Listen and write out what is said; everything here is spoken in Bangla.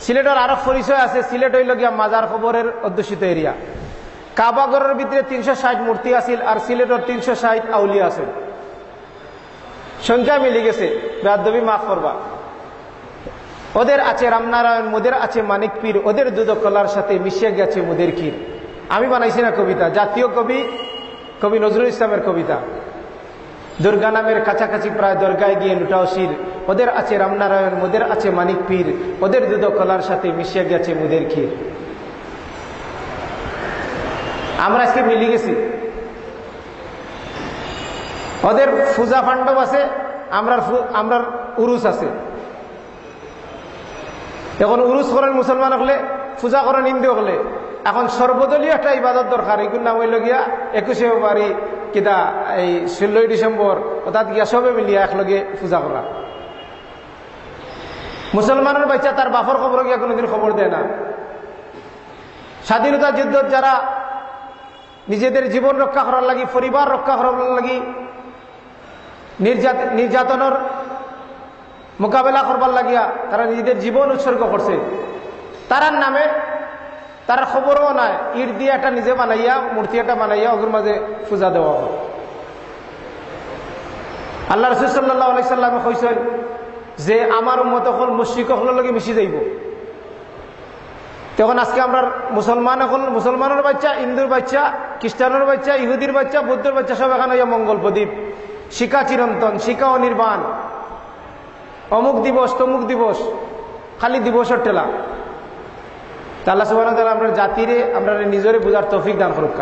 সিলেটের আরো পরিচয় আছে, সিলেট হইল গিয়া মাজার কবরের অধ্যুষিত এরিয়া। কাবাগরের ভিতরে 360 মূর্তি আছিল, আর সিলেটের 360 আউলিয়া আছে। সংখ্যা মিলে গেছে, বেয়াদবি মাফ করবা। ওদের আছে রামনারায়ণ, ওদের আছে মানিক পীর, ওদের দুধকলার সাথে মিশিয়ে গেছে মুদের ক্ষীর। আমি বানাইছি না কবিতা, জাতীয় কবি কবি নজরুল ইসলামের কবিতা। দুর্গা নামের কাছাকাছি প্রায় দরগায় গিয়ে লুটাও শির, ওদের আছে রামনারায়ণ, ওদের আছে মানিক পীর, ওদের দুধকলার সাথে মিশিয়ে গেছে মুদের ক্ষীর। আমরা আজকে মিলে গেছি। ওদের পূজা পাণ্ডব আছে, আমরা উরুস আছে। এখন উরুস করেন মুসলমান হলে, পূজা করেন হিন্দু হলে। এখন সর্বদলীয় একটা ইবাদত দরকার। এগুলো নাম হইল গিয়া 21শে ফেব্রুয়ারি কিতা এই 16ই ডিসেম্বর অর্থাৎ গিয়া সবে মিলিয়া একলগে পূজা করা। মুসলমানের বাচ্চা তার বাপর খবর গিয়া কোনোদিন খবর দেয় না। স্বাধীনতা যুদ্ধ যারা নিজেদের জীবন রক্ষা করার লাগি, পরিবার রক্ষা করার লাগি নির্যাতনের মোকাবেলা করবার লাগিয়া তারা নিজেদের জীবন উৎসর্গ করছে, তারার নামে তার খবরও নাই। ইট দিয়ে একটা নিজে বানাইয়া, মূর্তি একটা বানাইয়া ওগুর মাঝে পূজা দেওয়া হয়। আল্লাহ রাসূল সাল্লাল্লাহু আলাইহি সাল্লামে কইছেন যে আমার উম্মত হল মুশরিক হলের লগে মিশি যাইব। তখন আজকে আমরা মুসলমানের বাচ্চা, হিন্দুর বাচ্চা, খ্রিস্টানের বাচ্চা, ইহুদির বাচ্চা, বৌদ্ধের বাচ্চা সব এখানে মঙ্গল প্রদীপ, শিখা চিরন্তন, শিখা অনির্বাণ, অমুক দিবস তমুক দিবস, খালি দিবসের টেলা। আল্লাহ সুবহানাহু ওয়া তাআলা আমরা জাতিরে, আমরা নিজরে বুঝার তৌফিক দান করুক।